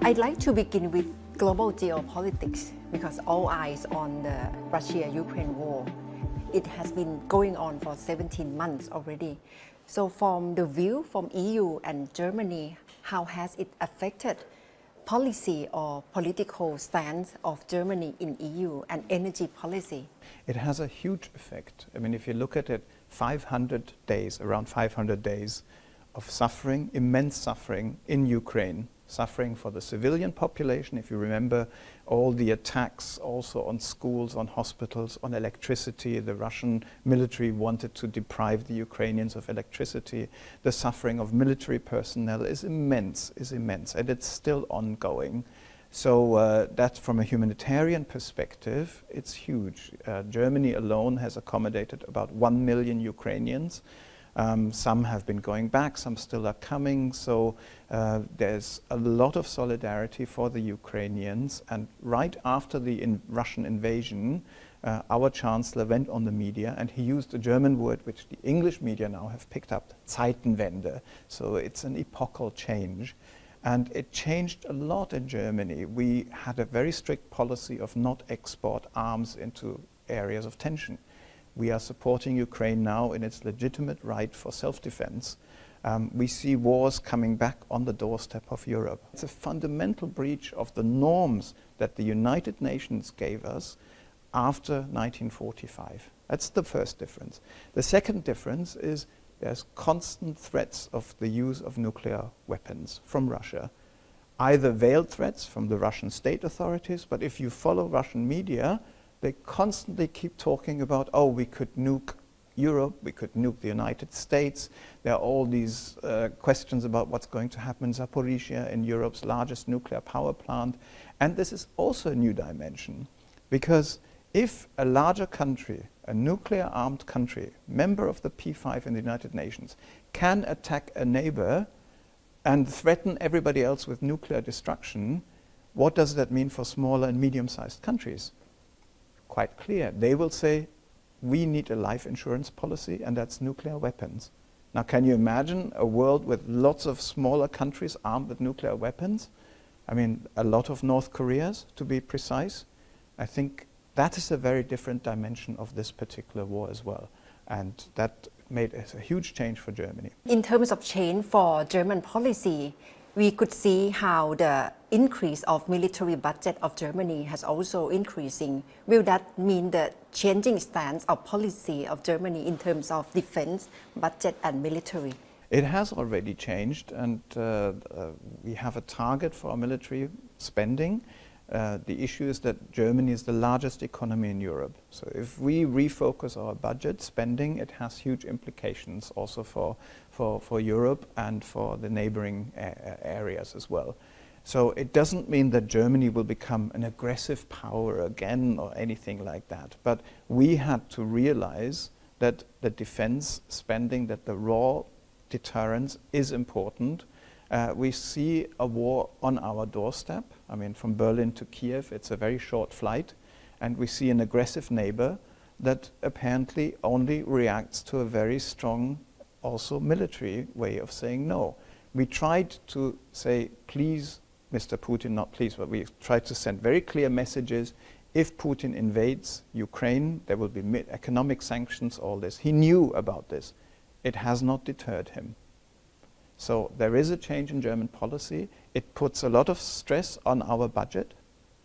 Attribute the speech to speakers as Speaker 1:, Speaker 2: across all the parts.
Speaker 1: I'd like to begin with global geopolitics because all eyes on the Russia-Ukraine war. It has been going on for 17 months already. So from the view from EU and Germany, how has it affected policy or political stance of Germany in EU and energy policy?
Speaker 2: It has a huge effect. I mean, if you look at it, 500 days, around 500 days of suffering, immense suffering in Ukraine, suffering for the civilian population. If you remember all the attacks also on schools, on hospitals, on electricity, the Russian military wanted to deprive the Ukrainians of electricity. The suffering of military personnel is immense, and it's still ongoing. So that from a humanitarian perspective, it's huge. Germany alone has accommodated about 1 million Ukrainians. Some have been going back, some still are coming, so there's a lot of solidarity for the Ukrainians. And right after the Russian invasion, our Chancellor went on the media and he used a German word which the English media now have picked up, Zeitenwende. So it's an epochal change. And it changed a lot in Germany. We had a very strict policy of not export arms into areas of tension. We are supporting Ukraine now in its legitimate right for self-defense. We see wars coming back on the doorstep of Europe. It's a fundamental breach of the norms that the United Nations gave us after 1945. That's the first difference. The second difference is there's constant threats of the use of nuclear weapons from Russia. Either veiled threats from the Russian state authorities, but if you follow Russian media, they constantly keep talking about, oh, we could nuke Europe, we could nuke the United States. There are all these questions about what's going to happen in Zaporizhia, in Europe's largest nuclear power plant. And this is also a new dimension, because if a larger country, a nuclear-armed country, member of the P5 in the United Nations, can attack a neighbor and threaten everybody else with nuclear destruction, what does that mean for smaller and medium-sized countries? Quite clear. They will say, we need a life insurance policy, and that's nuclear weapons. Now, can you imagine a world with lots of smaller countries armed with nuclear weapons? I mean, a lot of North Koreas, to be precise. I think that is a very different dimension of this particular war as well. And that made a huge change for Germany.
Speaker 1: In terms of change for German policy, we could see how the increase of military budget of Germany has also increasing. Will that mean the changing stance of policy of Germany in terms of defense, budget and military?
Speaker 2: It has already changed, and we have a target for our military spending. The issue is that Germany is the largest economy in Europe. So if we refocus our budget spending, it has huge implications also for Europe and for the neighboring areas as well. So it doesn't mean that Germany will become an aggressive power again or anything like that. But we had to realize that the defense spending, that the raw deterrence is important. We see a war on our doorstep. I mean, from Berlin to Kiev, it's a very short flight. And we see an aggressive neighbor that apparently only reacts to a very strong, also military way of saying no. We tried to say, please, Mr. Putin, not please, but we tried to send very clear messages. If Putin invades Ukraine, there will be economic sanctions, all this. He knew about this. It has not deterred him. So there is a change in German policy. It puts a lot of stress on our budget.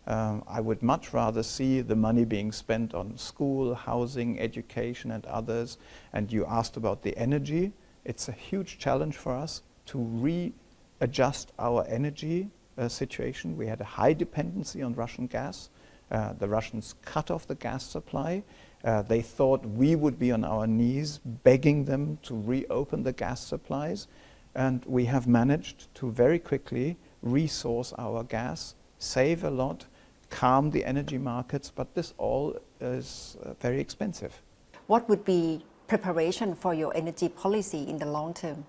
Speaker 2: I would much rather see the money being spent on school, housing, education and others. And you asked about the energy. It's a huge challenge for us to readjust our energy situation. We had a high dependency on Russian gas. The Russians cut off the gas supply. They thought we would be on our knees begging them to reopen the gas supplies. And we have managed to very quickly resource our gas, save a lot, calm the energy markets, but this all is very expensive.
Speaker 1: What would be preparation for your energy policy in the long term?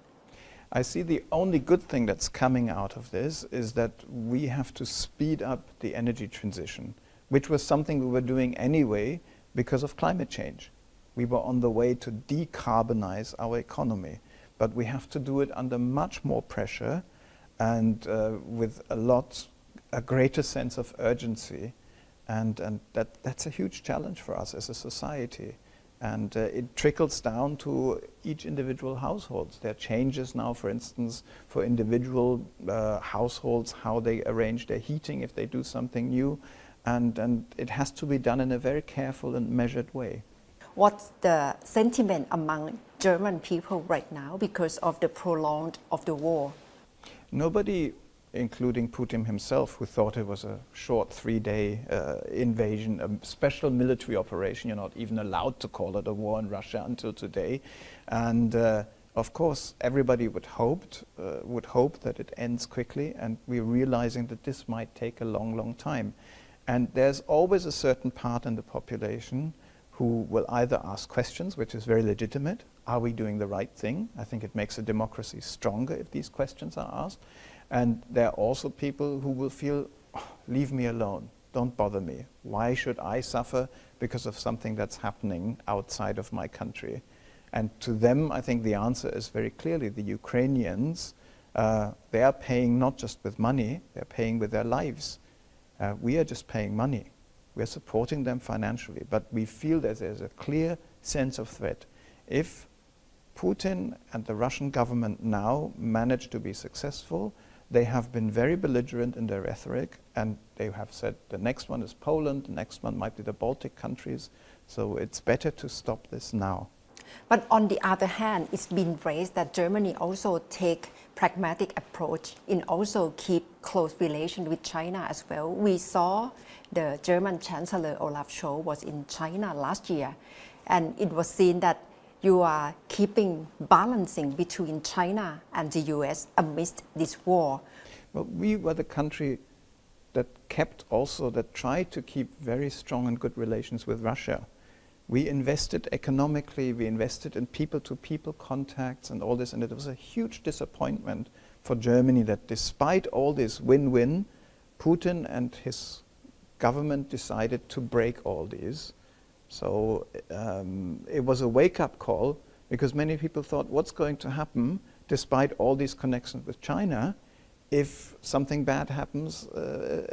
Speaker 2: I see the only good thing that's coming out of this is that we have to speed up the energy transition, which was something we were doing anyway because of climate change. We were on the way to decarbonize our economy. But we have to do it under much more pressure and with a lot a greater sense of urgency, and that's a huge challenge for us as a society. And it trickles down to each individual households. There are changes now, for instance, for individual households, how they arrange their heating if they do something new. And it has to be done in a very careful and measured way.
Speaker 1: What's the sentiment among German people right now because of the prolonged of the war?
Speaker 2: Nobody, including Putin himself, who thought it was a short 3-day invasion, a special military operation. You're not even allowed to call it a war in Russia until today. And of course, everybody would hope that it ends quickly, and we're realizing that this might take a long, long time. And there's always a certain part in the population who will either ask questions, which is very legitimate. Are we doing the right thing? I think it makes a democracy stronger if these questions are asked. And there are also people who will feel, oh, leave me alone, don't bother me. Why should I suffer because of something that's happening outside of my country? And to them, I think the answer is very clearly the Ukrainians. They are paying not just with money, they're paying with their lives. We are just paying money. We're supporting them financially, but we feel that there's a clear sense of threat. If Putin and the Russian government now manage to be successful, they have been very belligerent in their rhetoric, and they have said the next one is Poland, the next one might be the Baltic countries, so it's better to stop this now.
Speaker 1: But on the other hand, it's been raised that Germany also take pragmatic approach in also keep close relation with China as well. We saw the German Chancellor Olaf Scholz was in China last year, and it was seen that you are keeping balancing between China and the US amidst this war.
Speaker 2: Well, we were the country that tried to keep very strong and good relations with Russia. We invested economically, we invested in people-to-people contacts and all this, and it was a huge disappointment for Germany that despite all this win-win, Putin and his government decided to break all these. So it was a wake-up call, because many people thought, what's going to happen despite all these connections with China if something bad happens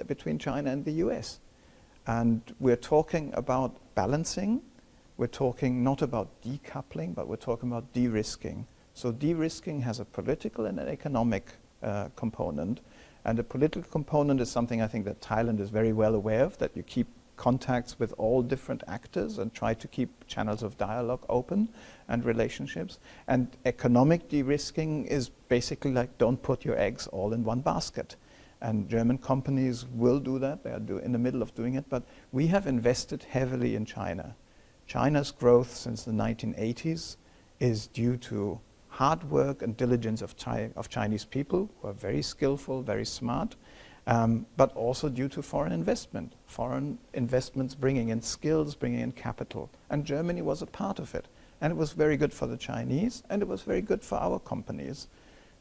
Speaker 2: between China and the US? And we're talking about balancing. We're talking not about decoupling, but we're talking about de-risking. So de-risking has a political and an economic component. And the political component is something I think that Thailand is very well aware of, that you keep contacts with all different actors and try to keep channels of dialogue open and relationships. And economic de-risking is basically like, don't put your eggs all in one basket. And German companies will do that. They are in the middle of doing it. But we have invested heavily in China. China's growth since the 1980s is due to hard work and diligence of Chinese people who are very skillful, very smart, but also due to foreign investments bringing in skills, bringing in capital. And Germany was a part of it. And it was very good for the Chinese, and it was very good for our companies.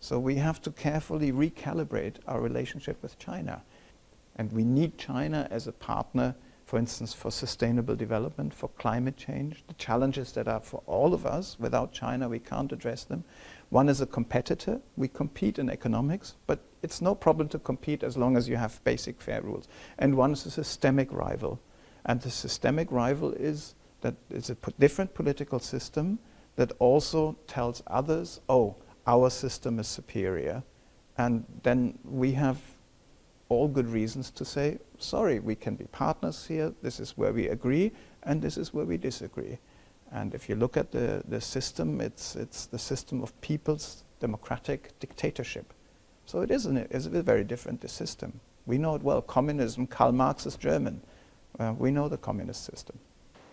Speaker 2: So we have to carefully recalibrate our relationship with China. And we need China as a partner, for instance, for sustainable development, for climate change, the challenges that are for all of us. Without China, we can't address them. One is a competitor. We compete in economics, but it's no problem to compete as long as you have basic fair rules. And one is a systemic rival. And the systemic rival is that it's a different political system that also tells others, oh, our system is superior. And then we have all good reasons to say, sorry, we can be partners here, this is where we agree, and this is where we disagree. And if you look at the system, it's the system of people's democratic dictatorship. So it is a very different system. We know it well. Communism, Karl Marx is German. We know the communist system.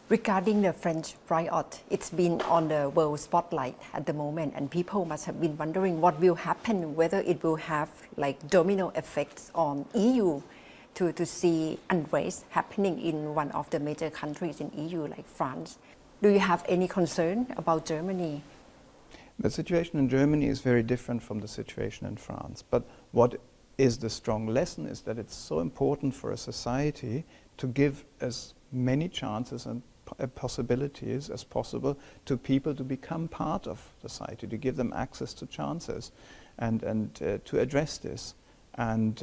Speaker 1: Regarding the French riot, it's been on the world spotlight at the moment, and people must have been wondering what will happen, whether it will have like domino effects on EU to see unrest happening in one of the major countries in EU like France. Do you have any concern about Germany?
Speaker 2: The situation in Germany is very different from the situation in France. But what is the strong lesson is that it's so important for a society to give as many chances and possibilities as possible to people to become part of society, to give them access to chances and to address this. And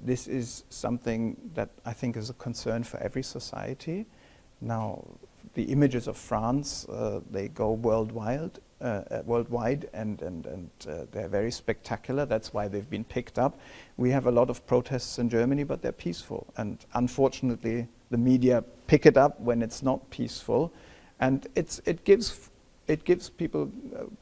Speaker 2: this is something that I think is a concern for every society. Now, the images of France, they go worldwide, and they're very spectacular. That's why they've been picked up. We have a lot of protests in Germany, but they're peaceful. And unfortunately, the media pick it up when it's not peaceful. And it gives people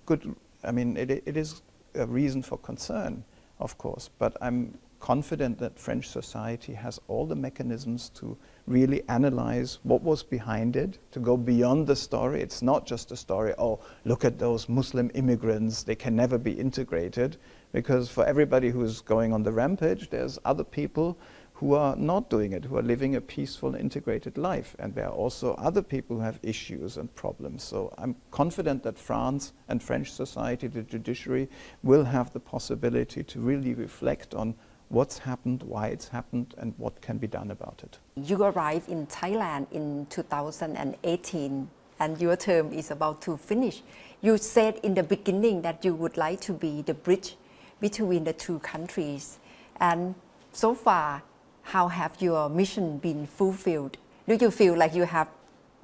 Speaker 2: good, I mean, it is a reason for concern, of course, but I'm confident that French society has all the mechanisms to really analyze what was behind it, to go beyond the story. It's not just a story, oh, look at those Muslim immigrants, they can never be integrated, because for everybody who's going on the rampage, there's other people who are not doing it, who are living a peaceful, integrated life. And there are also other people who have issues and problems. So I'm confident that France and French society, the judiciary, will have the possibility to really reflect on what's happened, why it's happened, and what can be done about it.
Speaker 1: You arrived in Thailand in 2018, and your term is about to finish. You said in the beginning that you would like to be the bridge between the two countries. And so far, how have your mission been fulfilled? Do you feel like you have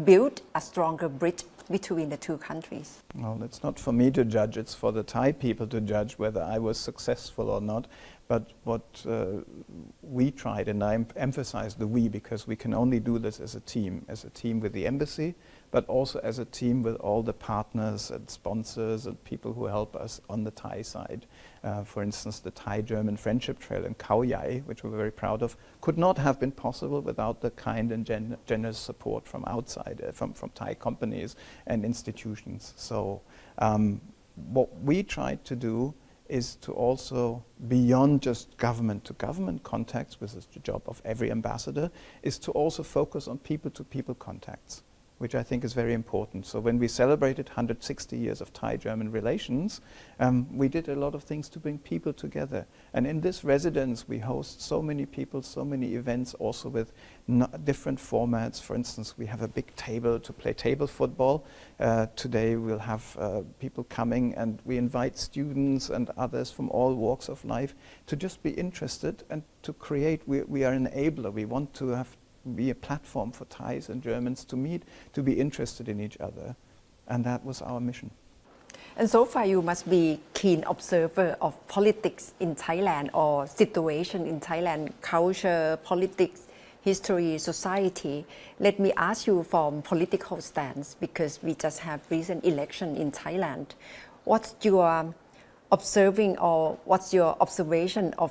Speaker 1: built a stronger bridge between the two countries?
Speaker 2: Well, it's not for me to judge, it's for the Thai people to judge whether I was successful or not. But what we tried, and I emphasize the we, because we can only do this as a team with the embassy, but also as a team with all the partners and sponsors and people who help us on the Thai side. For instance, the Thai-German Friendship Trail in Khao Yai, which we're very proud of, could not have been possible without the kind and generous support from outside, from Thai companies and institutions. So what we tried to do is to also, beyond just government-to-government contacts, which is the job of every ambassador, is to also focus on people-to-people contacts, which I think is very important. So when we celebrated 160 years of Thai-German relations, we did a lot of things to bring people together. And in this residence, we host so many people, so many events, also with different formats. For instance, we have a big table to play table football. Today we'll have people coming, and we invite students and others from all walks of life to just be interested and to create. We are an enabler. We want to be a platform for Thais and Germans to meet, to be interested in each other. And that was our mission.
Speaker 1: And so far you must be keen observer of politics in Thailand, or situation in Thailand, culture, politics, history, society. Let me ask you from political stance, because we just have recent election in Thailand. What's your observing, or what's your observation of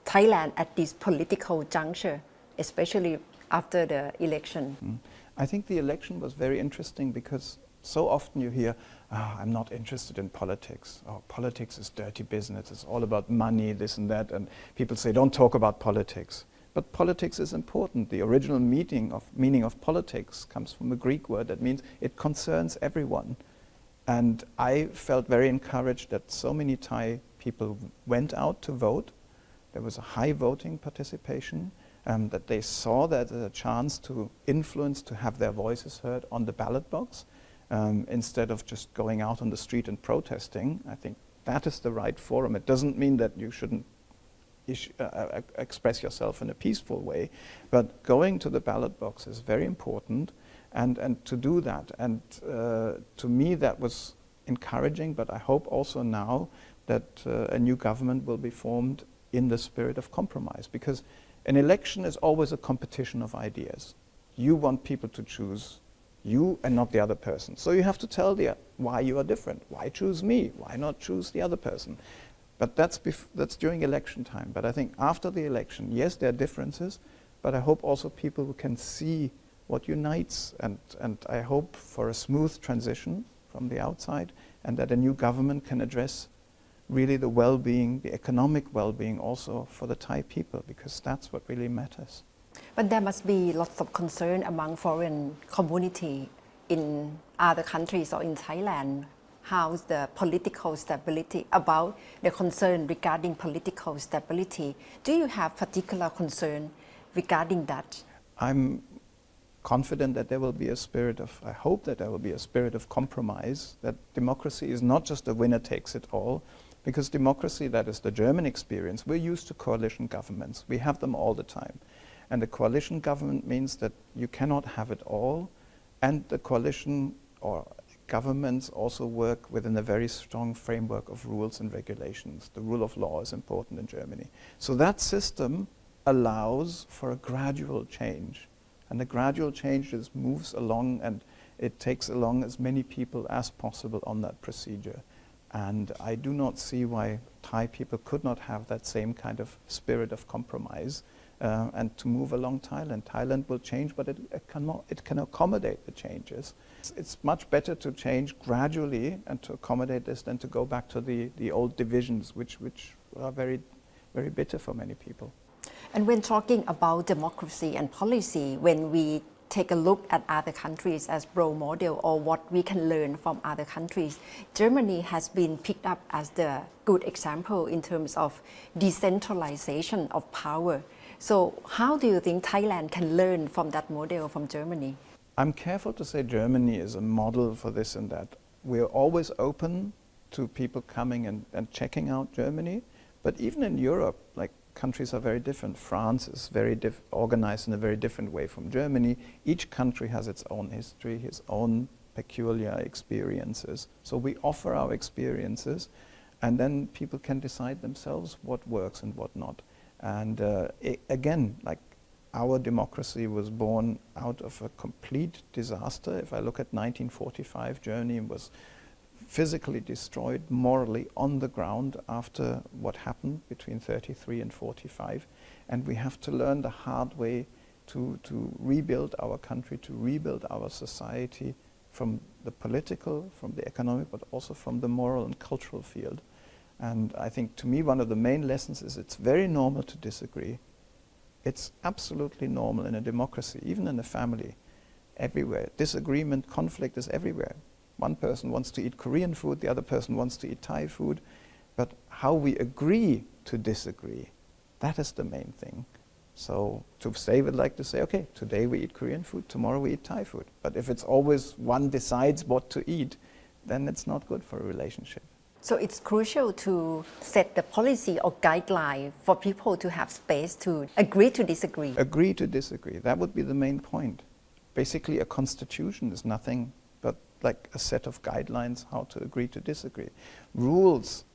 Speaker 1: Thailand at this political juncture, especially after the election?
Speaker 2: I think the election was very interesting, because so often you hear, I'm not interested in politics. Oh, politics is dirty business. It's all about money, this and that. And people say, don't talk about politics. But politics is important. The original meaning of politics comes from a Greek word that means it concerns everyone. And I felt very encouraged that so many Thai people went out to vote. There was a high voting participation. That they saw that as a chance to influence, to have their voices heard on the ballot box, instead of just going out on the street and protesting. I think that is the right forum. It doesn't mean that you shouldn't express yourself in a peaceful way, but going to the ballot box is very important, and to do that. And to me that was encouraging, but I hope also now that a new government will be formed in the spirit of compromise, because an election is always a competition of ideas. You want people to choose you and not the other person. So you have to tell why you are different. Why choose me? Why not choose the other person? But that's during election time. But I think after the election, yes, there are differences, but I hope also people who can see what unites, and I hope for a smooth transition from the outside, and that a new government can address really the well-being, the economic well-being also for the Thai people, because that's what really matters.
Speaker 1: But there must be lots of concern among foreign community in other countries or in Thailand. How's the political stability, about the concern regarding political stability? Do you have particular concern regarding that?
Speaker 2: I'm confident that there will be I hope that there will be a spirit of compromise, that democracy is not just a winner takes it all, Because democracy, that is the German experience, we're used to coalition governments. We have them all the time. And a coalition government means that you cannot have it all, and the coalition or governments also work within a very strong framework of rules and regulations. The rule of law is important in Germany. So that system allows for a gradual change. And the gradual change just moves along, and it takes along as many people as possible on that procedure. And I do not see why Thai people could not have that same kind of spirit of compromise and to move along Thailand. Thailand will change, but it can accommodate the changes. It's much better to change gradually and to accommodate this than to go back to the old divisions, which are very, very bitter for many people.
Speaker 1: And when talking about democracy and policy, when we take a look at other countries as role model or what we can learn from other countries, Germany has been picked up as the good example in terms of decentralization of power. So how do you think Thailand can learn from that model from Germany?
Speaker 2: I'm careful to say Germany is a model for this and that. We're always open to people coming and checking out Germany, but even in Europe, like, countries are very different. France is very organized in a very different way from Germany. Each country has its own history, its own peculiar experiences. So we offer our experiences, and then people can decide themselves what works and what not. And again, like, our democracy was born out of a complete disaster. If I look at 1945, Germany was physically destroyed, morally on the ground after what happened between 33 and 45. And we have to learn the hard way to rebuild our country, to rebuild our society from the political, from the economic, but also from the moral and cultural field. And I think, to me, one of the main lessons is it's very normal to disagree. It's absolutely normal in a democracy, even in a family, everywhere. Disagreement, conflict is everywhere. One person wants to eat Korean food, the other person wants to eat Thai food. But how we agree to disagree, that is the main thing. So to say, we'd like to say, okay, today we eat Korean food, tomorrow we eat Thai food. But if it's always one decides what to eat, then it's not good for a relationship.
Speaker 1: So it's crucial to set the policy or guideline for people to have space to agree to disagree.
Speaker 2: Agree to disagree, that would be the main point. Basically, a constitution is nothing but like a set of guidelines how to agree to disagree. Rules,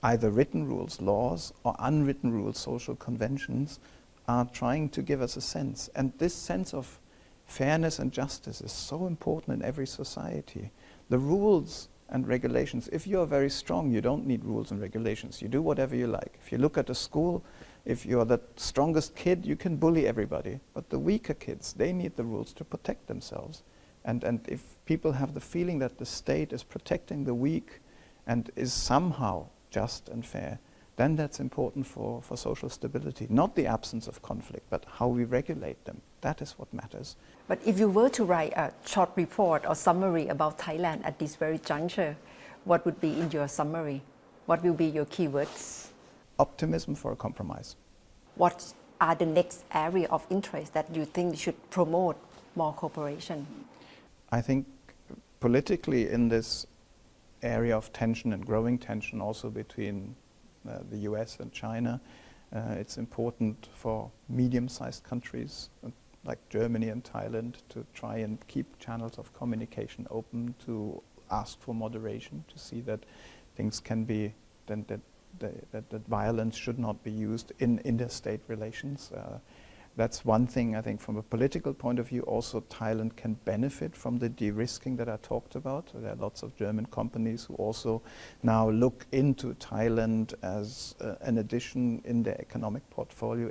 Speaker 2: either written rules, laws, or unwritten rules, social conventions, are trying to give us a sense. And this sense of fairness and justice is so important in every society. The rules and regulations, if you're very strong, you don't need rules and regulations. You do whatever you like. If you look at a school, if you're the strongest kid, you can bully everybody. But the weaker kids, they need the rules to protect themselves. And if people have the feeling that the state is protecting the weak and is somehow just and fair, then that's important for social stability. Not the absence of conflict, but how we regulate them. That is what matters.
Speaker 1: But if you were to write a short report or summary about Thailand at this very juncture, what would be in your summary? What will be your keywords?
Speaker 2: Optimism for a compromise.
Speaker 1: What are the next area of interest that you think should promote more cooperation?
Speaker 2: I think politically in this area of tension and growing tension also between the US and China, it's important for medium-sized countries like Germany and Thailand to try and keep channels of communication open, to ask for moderation, to see that things can be, that violence should not be used in interstate relations. That's one thing, I think, from a political point of view. Also, Thailand can benefit from the de-risking that I talked about. There are lots of German companies who also now look into Thailand as an addition in their economic portfolio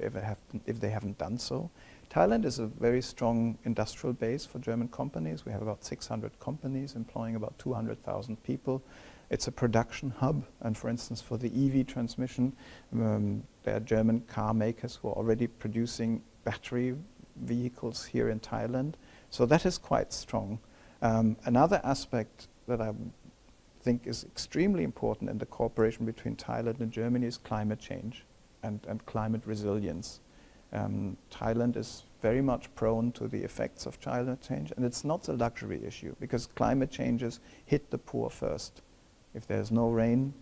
Speaker 2: if they haven't done so. Thailand is a very strong industrial base for German companies. We have about 600 companies employing about 200,000 people. It's a production hub, and for instance, for the EV transmission, there are German car makers who are already producing battery vehicles here in Thailand. So that is quite strong. Another aspect that I think is extremely important in the cooperation between Thailand and Germany is climate change and climate resilience. Thailand is very much prone to the effects of climate change, and it's not a luxury issue because climate changes hit the poor first. If there's no rain,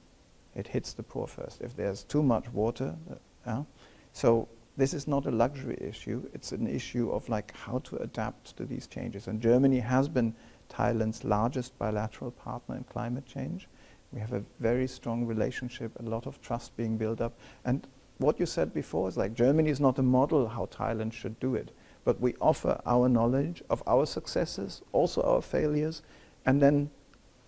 Speaker 2: it hits the poor first. If there's too much water, so this is not a luxury issue. It's an issue of like how to adapt to these changes. And Germany has been Thailand's largest bilateral partner in climate change. We have a very strong relationship, a lot of trust being built up. And what you said before is like Germany is not a model how Thailand should do it, but we offer our knowledge of our successes, also our failures, and then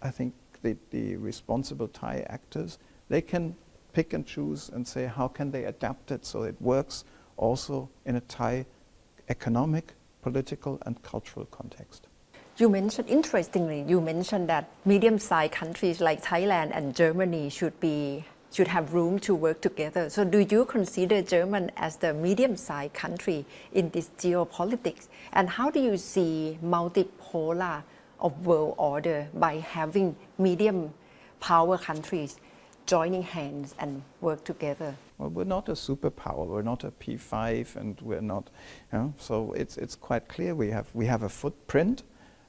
Speaker 2: I think the responsible Thai actors, they can pick and choose and say how can they adapt it so it works also in a Thai economic, political and cultural context.
Speaker 1: You mentioned, interestingly, you mentioned that medium-sized countries like Thailand and Germany should have room to work together. So do you consider Germany as the medium-sized country in this geopolitics? And how do you see multipolar of world order by having medium power countries joining hands and work together?
Speaker 2: Well, we're not a superpower, we're not a P5, and we're not, so it's quite clear we have a footprint,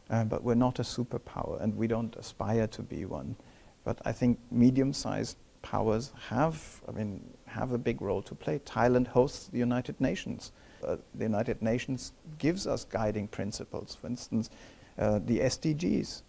Speaker 2: but we're not a superpower, and we don't aspire to be one. But I think medium-sized powers have a big role to play. Thailand hosts the United Nations. The United Nations gives us guiding principles. For instance, the SDGs.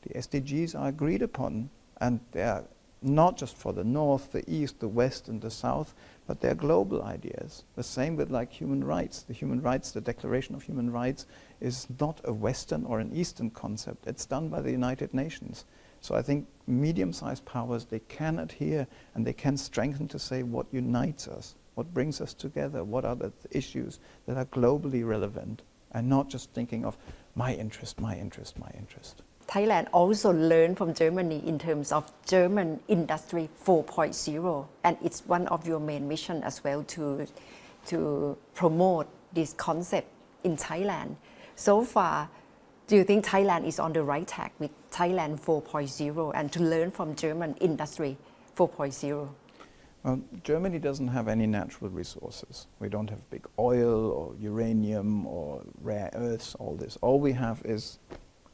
Speaker 2: The SDGs are agreed upon, and they are not just for the North, the East, the West, and the South, but they're global ideas. The same with like human rights. The Declaration of Human Rights is not a Western or an Eastern concept. It's done by the United Nations. So I think medium-sized powers, they can adhere and they can strengthen to say what unites us, what brings us together, what are the issues that are globally relevant, and not just thinking of my interest, my interest, my interest.
Speaker 1: Thailand also learned from Germany in terms of German Industry 4.0, and it's one of your main mission as well to promote this concept in Thailand. So far, do you think Thailand is on the right track with Thailand 4.0 and to learn from German Industry 4.0?
Speaker 2: Well, Germany doesn't have any natural resources. We don't have big oil or uranium or rare earths, all this. All we have is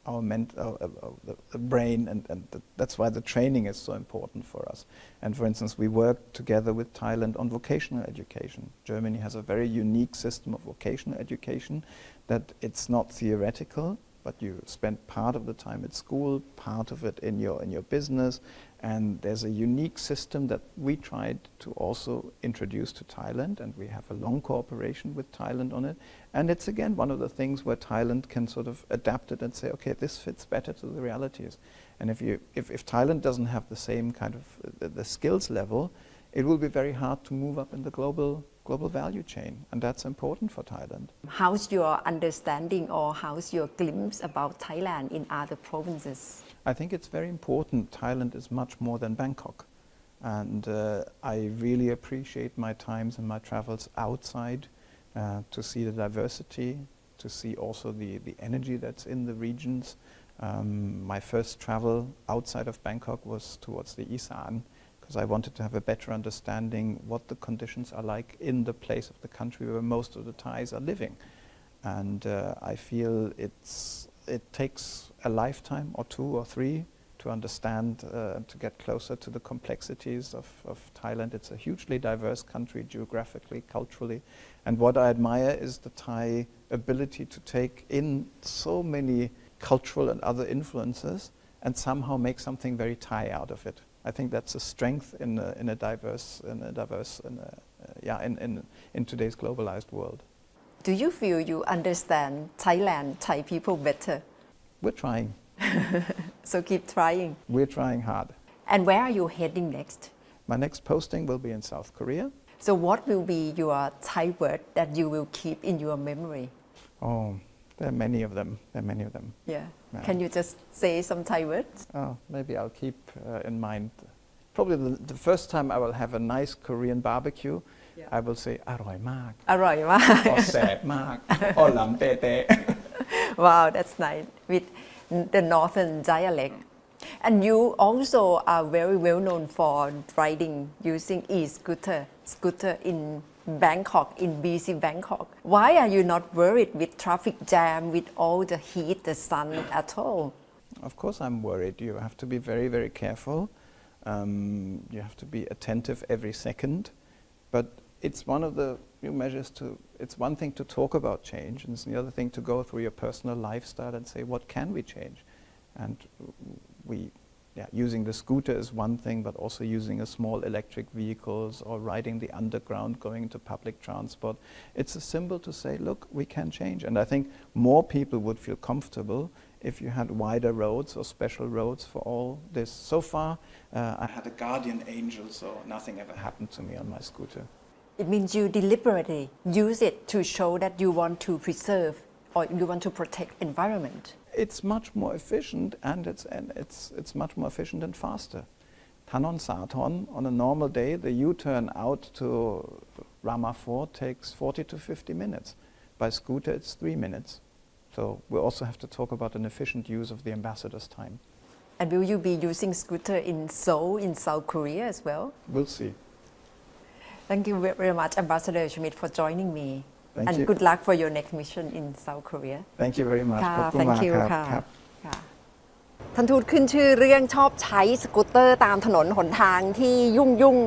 Speaker 2: our the brain, and that's why the training is so important for us. And for instance, we work together with Thailand on vocational education. Germany has a very unique system of vocational education that it's not theoretical, but you spend part of the time at school, part of it in your business, and there's a unique system that we tried to also introduce to Thailand, and we have a long cooperation with Thailand on it. And it's again one of the things where Thailand can sort of adapt it and say, okay, this fits better to the realities. And if Thailand doesn't have the same kind of the skills level, it will be very hard to move up in the global value chain, and that's important for Thailand.
Speaker 1: How's your understanding or how's your glimpse about Thailand in other provinces?
Speaker 2: I think it's very important. Thailand is much more than Bangkok, and I really appreciate my times and my travels outside to see the diversity, to see also the energy that's in the regions. My first travel outside of Bangkok was towards the Isan, because I wanted to have a better understanding what the conditions are like in the place of the country where most of the Thais are living. And I feel it takes a lifetime or 2 or 3 to understand, to get closer to the complexities of Thailand. It's a hugely diverse country geographically, culturally. And what I admire is the Thai ability to take in so many cultural and other influences and somehow make something very Thai out of it. I think that's a strength in today's globalized world.
Speaker 1: Do you feel you understand Thai people better?
Speaker 2: We're trying.
Speaker 1: So keep trying.
Speaker 2: We're trying hard.
Speaker 1: And where are you heading next?
Speaker 2: My next posting will be in South Korea.
Speaker 1: So what will be your Thai word that you will keep in your memory?
Speaker 2: Oh, there are many of them.
Speaker 1: Yeah. Can you just say some Thai words?
Speaker 2: Oh, maybe I'll keep in mind. Probably the first time I will have a nice Korean barbecue, I will say อร่อยมาก
Speaker 1: อร่อยมาก
Speaker 2: or แซ่บมาก or หลำเตะ
Speaker 1: Wow, that's nice. With the northern dialect. And you also are very well known for riding using scooter in Bangkok, in BC Bangkok. Why are you not worried with traffic jam, with all the heat, the sun at all?
Speaker 2: Of course I'm worried. You have to be very, very careful. You have to be attentive every second. But it's one of the new measures it's one thing to talk about change, and it's the other thing to go through your personal lifestyle and say, what can we change? And using the scooter is one thing, but also using a small electric vehicles or riding the underground, going into public transport. It's a symbol to say, look, we can change. And I think more people would feel comfortable if you had wider roads or special roads for all this. So far, I had a guardian angel, so nothing ever happened to me on my scooter.
Speaker 1: It means you deliberately use it to show that you want to preserve or you want to protect environment.
Speaker 2: It's much more efficient, and it's much more efficient and faster. Thanon Sathon, on a normal day, the U-turn out to Rama 4 takes 40 to 50 minutes. By scooter, it's 3 minutes. So we also have to talk about an efficient use of the ambassador's time.
Speaker 1: And will you be using scooter in Seoul, in South Korea as well?
Speaker 2: We'll see.
Speaker 1: Thank you very much, Ambassador Schmidt, for joining me.
Speaker 2: Thank
Speaker 1: and
Speaker 2: you.
Speaker 1: good luck for your next mission in South Korea.
Speaker 2: Thank you very much.
Speaker 1: ค่ะ
Speaker 2: ขอบคุณมาก
Speaker 1: thank you
Speaker 2: ครับ
Speaker 1: ค่ะค่ะท่านทูตขึ้นชื่อเรื่องชอบใช้สกูตเตอร์ตามถนนหนทางที่ยุ่ง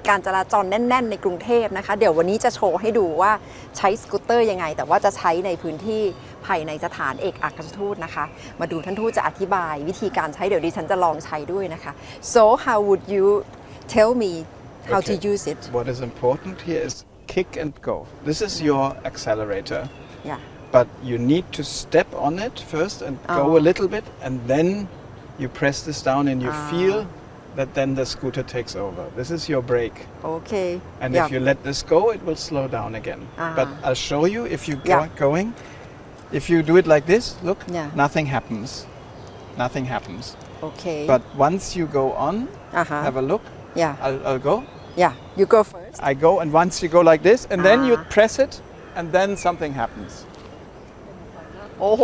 Speaker 1: การจราจรแน่นๆในกรุงเทพนะคะเดี๋ยววันนี้จะโชว์ให้ดูว่าใช้สกูตเตอร์ยังไงแต่ว่าจะใช้ในพื้นที่ภายในสถานเอกอัครราชทูตนะคะมาดูท่านทูตจะอธิบายวิธีการใช้เดี๋ยวดิฉันจะลองใช้ด้วยนะคะ so how would you tell me how to use it
Speaker 2: What is important here is kick and go. This is your accelerator.
Speaker 1: yeah
Speaker 2: But you need to step on it first and go a little bit, and then you press this down and you feel that then the scooter takes over. This is your brake.
Speaker 1: okay
Speaker 2: And
Speaker 1: yeah.
Speaker 2: if you let this go, it will slow down again. But I'll show you if you going. If you do it like this, look,
Speaker 1: Yeah.
Speaker 2: nothing happens. Nothing happens.
Speaker 1: okay
Speaker 2: But once you go on, have a look.
Speaker 1: yeah
Speaker 2: I'll go.
Speaker 1: yeah you go first
Speaker 2: I go, and once you go like this, and then you press it, and then something happens.
Speaker 1: โอ้โห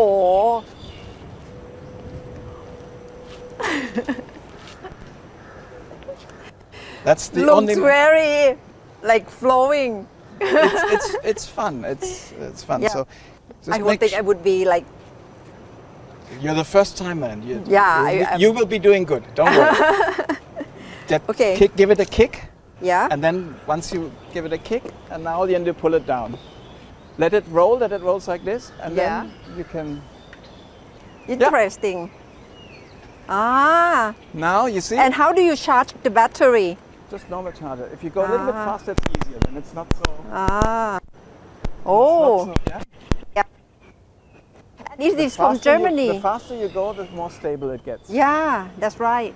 Speaker 2: That's the
Speaker 1: looks
Speaker 2: only.
Speaker 1: very like flowing
Speaker 2: It's fun. It's fun.
Speaker 1: Yeah.
Speaker 2: So just
Speaker 1: I don't think I would be like
Speaker 2: you're the first timer, and
Speaker 1: Yeah,
Speaker 2: you will be doing good. Don't worry.
Speaker 1: Okay.
Speaker 2: Give it a kick,
Speaker 1: yeah
Speaker 2: and then once you give it a kick, and now then you pull it down. Let it rolls like this, and
Speaker 1: Yeah.
Speaker 2: then you can.
Speaker 1: interesting
Speaker 2: Now you see.
Speaker 1: and how do you charge the battery
Speaker 2: Just normal charger. If you go a little bit faster, it's easier. Then it's not so.
Speaker 1: oh
Speaker 2: Not so yeah.
Speaker 1: and this is from
Speaker 2: Faster
Speaker 1: Germany
Speaker 2: the faster you go, the more stable it gets.
Speaker 1: yeah that's right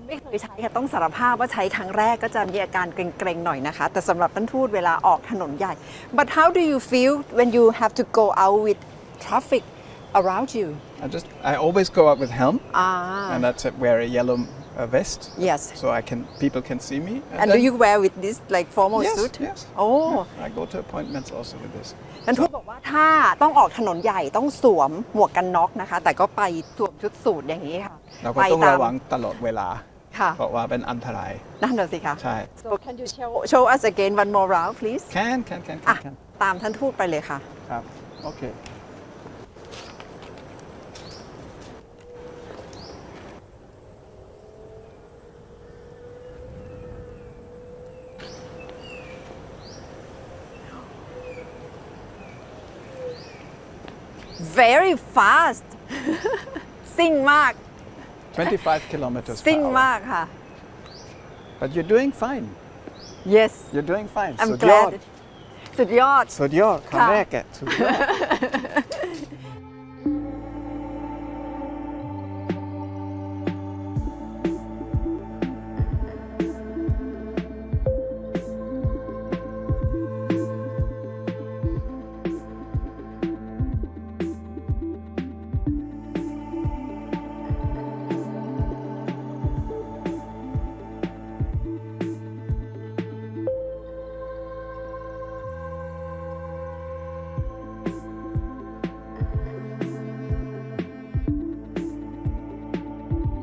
Speaker 1: ไม่เคยใช้ค่ะต้องสารภาพว่าใช้ครั้งแรกก็จะมีอาการเกรงๆหน่อยนะคะแต่สำหรับท่านทูตเวลาออกถนนใหญ่ but how do you feel when you have to go out with traffic around you
Speaker 2: I always go out with helm,
Speaker 1: ah
Speaker 2: and that's wear a yellow vest,
Speaker 1: yes
Speaker 2: so people can see me.
Speaker 1: and do you wear with this like formal
Speaker 2: Yes,
Speaker 1: suit
Speaker 2: yes.
Speaker 1: oh
Speaker 2: I go to appointments also with this.
Speaker 1: ท่านทูตบอกว่าถ้าต้องออกถนนใหญ่ต้องสวมหมวกกันน็อกนะคะแต่ก็ไปสวมชุดสูทอย่างนี้ค่ะ
Speaker 2: เราก็ต้องระวังตลอดเวลา
Speaker 1: ค่ะ
Speaker 2: เพราะว่าเป็นอันตราย
Speaker 1: นั่นน่ะสิคะ
Speaker 2: ใช่
Speaker 1: so can you show us again one more round please
Speaker 2: can
Speaker 1: อ่ะตามท่านทูตไปเลยค่ะ
Speaker 2: ครับโอเค
Speaker 1: very fast ซิ่งมาก
Speaker 2: 25 kilometers per
Speaker 1: ซิ่ง
Speaker 2: hour.
Speaker 1: มากค่ะ
Speaker 2: But you're doing fine.
Speaker 1: yes
Speaker 2: You're doing fine.
Speaker 1: I'm
Speaker 2: สุดยอด
Speaker 1: glad สุดยอด
Speaker 2: สุดยอดครั้งแรกอะสุดยอด